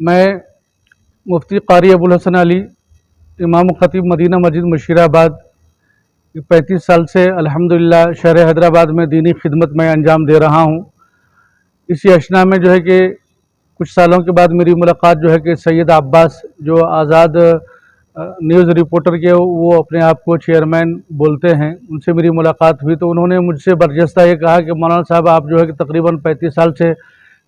मैं मुफ्ती कारी अबुल हसन अली, इमाम खतीब मदीना मस्जिद मुशीराबाद 35 साल से अल्हम्दुलिल्लाह शहर हैदराबाद में दीनी खिदमत में अंजाम दे रहा हूँ। इसी अशना में जो है कि कुछ सालों के बाद मेरी मुलाकात जो है कि सैयद अब्बास, जो आज़ाद न्यूज़ रिपोर्टर के वो अपने आप को चेयरमैन बोलते हैं, उनसे मेरी मुलाकात हुई तो उन्होंने मुझसे बरजस्ता ये कहा कि मौलाना साहब, आप जो है कि तकरीबन 35 साल से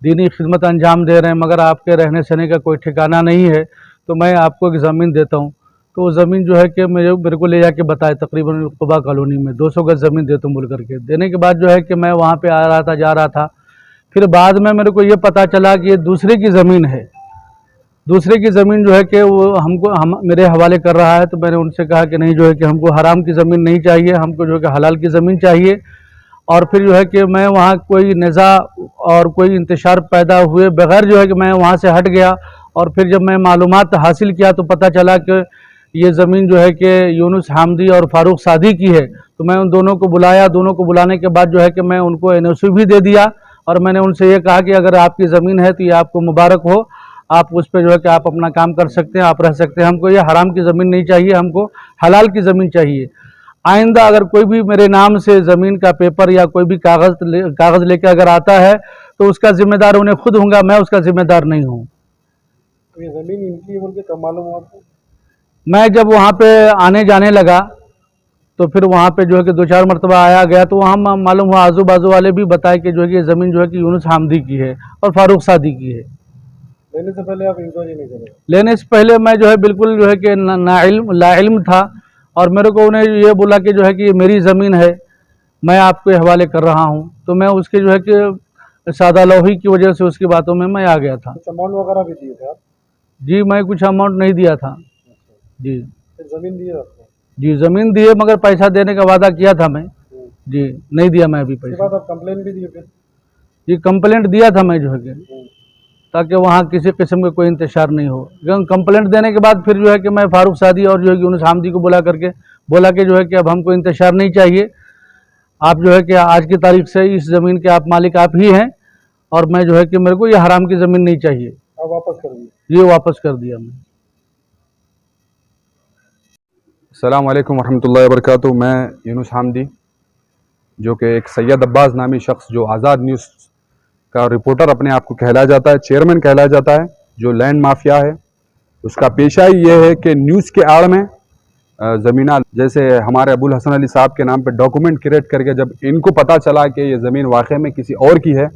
दीनी खिदमत अंजाम दे रहे हैं, मगर आपके रहने सहने का कोई ठिकाना नहीं है, तो मैं आपको एक ज़मीन देता हूँ। तो वो ज़मीन जो है कि मेरे को ले जाके बताए, तकरीबन कुबा कॉलोनी में 200 गज ज़मीन देता हूँ बोल करके। देने के बाद जो है कि मैं वहाँ पे आ रहा था, जा रहा था, फिर बाद में मेरे को ये पता चला कि ये दूसरे की ज़मीन है। दूसरे की ज़मीन जो है कि वो हम मेरे हवाले कर रहा है। तो मैंने उनसे कहा कि नहीं, जो है कि हमको हराम की ज़मीन नहीं चाहिए, हमको जो है कि हलाल की ज़मीन चाहिए। और फिर जो है कि मैं वहाँ कोई निज़ा और कोई इंतशार पैदा हुए बगैर जो है कि मैं वहाँ से हट गया। और फिर जब मैं मालूमात हासिल किया तो पता चला कि ये ज़मीन जो है कि यूनुस हामदी और फ़ारूक सादी की है। तो मैं उन दोनों को बुलाया। दोनों को बुलाने के बाद जो है कि मैं उनको NOC भी दे दिया और मैंने उनसे ये कहा कि अगर आपकी ज़मीन है तो ये आपको मुबारक हो, आप उस पर जो है कि आप अपना काम कर सकते हैं, आप रह सकते हैं। हमको ये हराम की ज़मीन नहीं चाहिए, हमको हलाल की ज़मीन चाहिए। आइंदा अगर कोई भी मेरे नाम से ज़मीन का पेपर या कोई भी कागज़ लेके अगर आता है तो उसका ज़िम्मेदार उन्हें खुद होगा, मैं उसका ज़िम्मेदार नहीं हूँ। तो ये ज़मीन इनकी है बोल के कब मालूम हुआ आपको? मैं जब वहाँ पे आने जाने लगा तो फिर वहाँ पे जो है कि 2-4 मरतबा आया गया तो वहाँ मालूम हुआ, आजू बाजू वाले भी बताए कि जो है कि ये ज़मीन जो है कि यूनुस हामदी की है और फ़ारूक सादी की है। लेने से पहले आप इंक्वायरी नहीं करें? लेने से पहले मैं जो है बिल्कुल जो है कि लाइल्म था और मेरे को उन्हें ये बोला कि जो है कि ये मेरी ज़मीन है, मैं आपके हवाले कर रहा हूँ। तो मैं उसके जो है कि सादा लोही की वजह से उसकी बातों में मैं आ गया था। कुछ अमाउंट वगैरह भी दिए थे आप? जी, मैं कुछ अमाउंट नहीं दिया था। जी फिर ज़मीन दी है आपको? जी, ज़मीन दिए मगर पैसा देने का वादा किया था मैं। जी, नहीं दिया मैं अभी उसके पैसा। बाद आप कंप्लेन भी दिए फिर? जी, कंप्लेंट दिया था मैं जो है कि ताकि वहाँ किसी किस्म का कोई इंतशार नहीं हो। लेकिन कंप्लेंट देने के बाद फिर जो है कि मैं फ़ारूक सादी और जो है कि यूनुस हामदी को बोला कि जो है कि अब हमको इंतशार नहीं चाहिए, आप जो है कि आज की तारीख से इस ज़मीन के आप मालिक आप ही हैं और मैं जो है कि मेरे को ये हराम की ज़मीन नहीं चाहिए। आप वापस कर दिए? ये वापस कर दिया मैं। अस्सलाम वालेकुम वरहमतुल्लाहि वबरकातुहू। मैं यूनुस हामदी, जो कि एक सैयद अब्बास नामी शख्स, जो आज़ाद न्यूज़ का रिपोर्टर अपने आप को कहलाया जाता है, चेयरमैन कहलाया जाता है, जो लैंड माफिया है, उसका पेशा ही ये है कि न्यूज़ के आड़ में ज़मीना, जैसे हमारे अबुल हसन अली साहब के नाम पे डॉक्यूमेंट क्रिएट करके, जब इनको पता चला कि ये ज़मीन वाक़ई में किसी और की है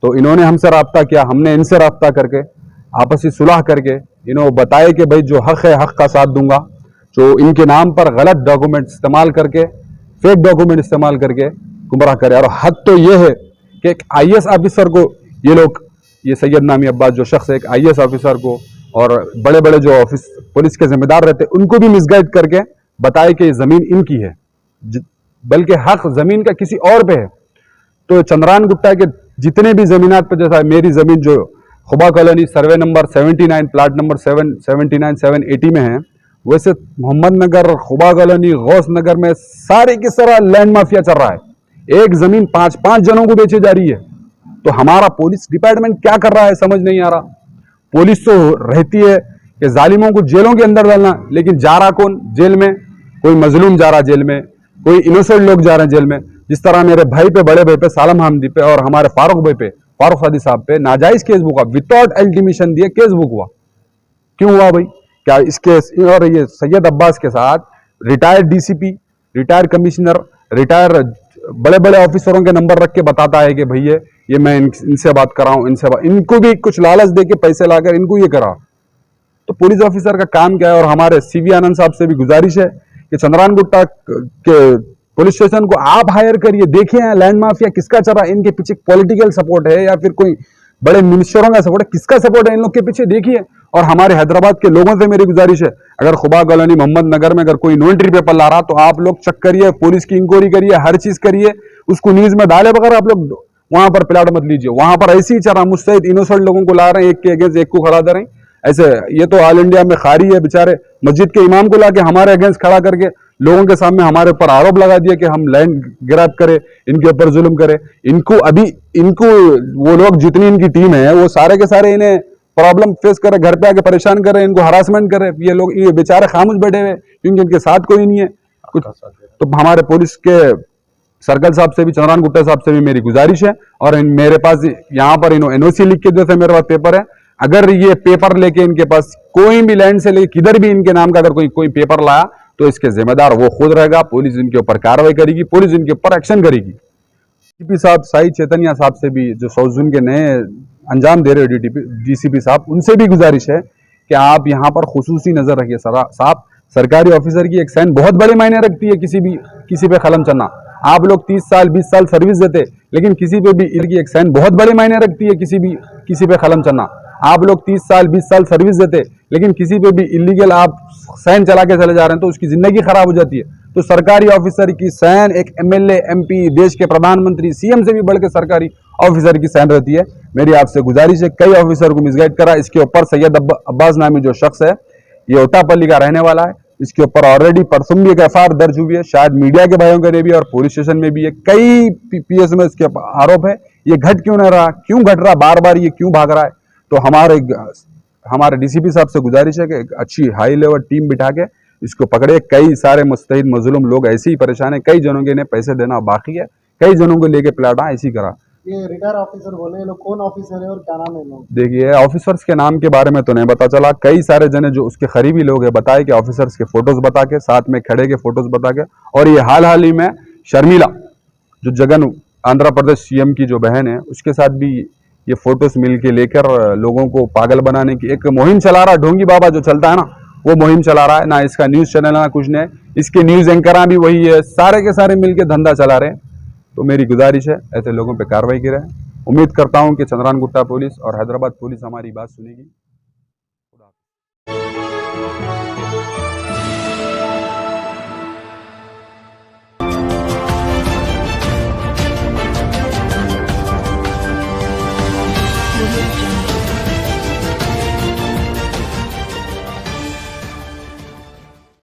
तो इन्होंने हमसे रब्ता किया, हमने इनसे रब्ता करके आपसी सुलह करके इन्होंने बताया कि भाई जो हक़ है हक़ का साथ दूंगा। जो इनके नाम पर गलत डॉक्यूमेंट इस्तेमाल करके, फेक डॉक्यूमेंट इस्तेमाल करके गुमराह करे। और हद तो ये है कि एक IAS ऑफिसर को ये लोग, ये सैयद नामी अब्बास जो शख्स है, एक IAS ऑफिसर को और बड़े बड़े जो ऑफिस पुलिस के जिम्मेदार रहते हैं उनको भी मिसगाइड करके बताए कि ज़मीन इनकी है, बल्कि हक ज़मीन का किसी और पे है। तो चंद्रान गुट्टा के जितने भी ज़मीनात पर, जैसा मेरी ज़मीन जो Khuba colony survey number 79 plot number 779 780 में है, वैसे मोहम्मद नगर, खुबा कॉलोनी, गौस नगर में सारे की सारा लैंड माफिया चल रहा है। एक ज़मीन 5-5 जनों को बेची जा रही है। तो हमारा पुलिस डिपार्टमेंट क्या कर रहा है समझ नहीं आ रहा। पुलिस तो रहती है कि जालिमों को जेलों के अंदर डालना, लेकिन जा रहा कौन जेल में? कोई मजलूम जा रहा जेल में, कोई इनोसेंट लोग जा रहे हैं जेल में। जिस तरह मेरे भाई पे, बड़े भाई पे, सालम हामदी पे और हमारे फारूक भाई पे, फारूक सादी साहब पे नाजायज केस बुक हुआ, विदाउट इंटीमेशन दिए केस बुक हुआ। क्यों हुआ भाई? क्या इसके और ये सैयद अब्बास के साथ retired DCP, retired commissioner, retired बड़े बड़े ऑफिसरों के नंबर रख के बताता है कि भैया ये मैं इनसे बात कर रहा हूं, इनको भी कुछ लालच दे के पैसे लाकर इनको ये करा। तो पुलिस ऑफिसर का काम क्या है? और हमारे CV आनंद साहब से भी गुजारिश है कि चंद्रान गुट्टा के पुलिस स्टेशन को आप हायर करिए, देखिए लैंड माफिया किसका चल रहा है, इनके पीछे पॉलिटिकल सपोर्ट है या फिर कोई बड़े मिनिस्टरों का सपोर्ट है, किसका सपोर्ट है इन लोग के पीछे, देखिए। और हमारे हैदराबाद के लोगों से मेरी गुजारिश है, अगर खुबा कॉलोनी, मोहम्मद नगर में अगर कोई नो एंट्री पेपर ला रहा तो आप लोग चेक करिए, पुलिस की इंक्वायरी करिए, हर चीज करिए, उसको न्यूज में डाले बगैर आप लोग वहां पर प्लाट मत लीजिए। वहां पर ऐसे ही चल रहा, मुस्तैद इनोसेंट लोगों को ला रहे हैं, एक के अगेंस्ट एक को खड़ा कर रहे हैं। ऐसे ये तो ऑल इंडिया में खारी है, बेचारे मस्जिद के इमाम को लाके हमारे अगेंस्ट खड़ा करके लोगों के सामने हमारे ऊपर आरोप लगा दिया कि हम लैंड ग्रैब करे, इनके ऊपर जुल्म करे। इनको वो लोग जितनी इनकी टीम है वो सारे के सारे इन्हें प्रॉब्लम फेस कर रहे, घर पे आके परेशान कर रहे हैं, इनको हरासमेंट कर रहे हैं, ये बेचारे खामोश बैठे हुए क्योंकि इनके साथ कोई नहीं है कुछ। तो हमारे पुलिस के सर्कल साहब से भी, चंद्रान गुप्ता साहब से भी मेरी गुजारिश है, और मेरे पास यहाँ पर एनओसी लिख के जैसे मेरे पास पेपर है, अगर ये पेपर लेके इनके पास कोई भी लैंड से लेके किधर भी इनके नाम का अगर कोई पेपर लाया तो इसके जिम्मेदार वो खुद रहेगा। पुलिस इनके ऊपर कार्रवाई करेगी, पुलिस इनके ऊपर एक्शन करेगी। डीसीपी साहब साई चैतन्या साहब से भी, जो सौजून के नए अंजाम दे रहे डीसीपी साहब, उनसे भी गुजारिश है कि आप यहाँ पर खुसूसी नजर रखिए साहब। सरकारी ऑफिसर की एक साइन बहुत बड़े मायने रखती है, किसी पे कलम चलना। आप लोग 30 साल 20 साल सर्विस देते, लेकिन किसी पे भी इनकी एक साइन बहुत बड़े मायने रखती है, किसी पे कलम चलना। आप लोग 30 साल 20 साल सर्विस देते, लेकिन किसी पे भी इलीगल आप साइन चला के चले जा रहे हैं तो उसकी जिंदगी खराब हो जाती है। तो सरकारी ऑफिसर की साइन एक एमएलए, एमपी, देश के प्रधानमंत्री, सीएम से भी बढ़ के सरकारी ऑफिसर की साइन रहती है। मेरी आपसे गुजारिश है, कई ऑफिसर को मिसगाइड करा। इसके ऊपर सैयद अब्बास नामी जो शख्स है, ये ओटापल्ली का रहने वाला है, इसके ऊपर ऑलरेडी परसों भी एक एफआईआर दर्ज हुई है, शायद मीडिया के भाइयों के भी और पुलिस स्टेशन में भी है। कई पीएस में इसके आरोप है। ये घट क्यों नहीं रहा, क्यों घट रहा, बार बार ये क्यों भाग रहा है? तो हमारे डीसीपी साहब से गुजारिश है कि अच्छी हाई लेवल टीम बिठा के इसको पकड़े। कई सारे मुस्तहिद मजलूम लोग ऐसे ही परेशान है, कई जनों के इन्हें पैसे देना बाकी है, कई जनों को लेके प्लाटा ऐसी करा। ये रिटायर ऑफिसर बोले, लोग कौन ऑफिसर है और क्या नाम है लोग? देखिए, ऑफिसर्स के नाम के बारे में तो नहीं पता चला। कई सारे जने जो उसके करीबी लोग हैं बताए कि ऑफिसर्स के फोटोज बता के, साथ में खड़े के फोटोज बता के, और ये हाल ही में शर्मिला जो जगन आंध्र प्रदेश सीएम की जो बहन है, उसके साथ भी ये फोटोज मिल के लेकर लोगों को पागल बनाने की एक मुहिम चला रहा। ढोंगी बाबा जो चलता है ना, वो मुहिम चला रहा है ना। इसका न्यूज चैनल ना कुछ नहीं, इसके न्यूज एंकर भी वही है, सारे के सारे मिलके धंधा चला रहे हैं। तो मेरी गुजारिश है, ऐसे लोगों पे कार्रवाई की रहे। उम्मीद करता हूं कि चंद्रान गुट्टा पुलिस और हैदराबाद पुलिस हमारी बात सुनेगी।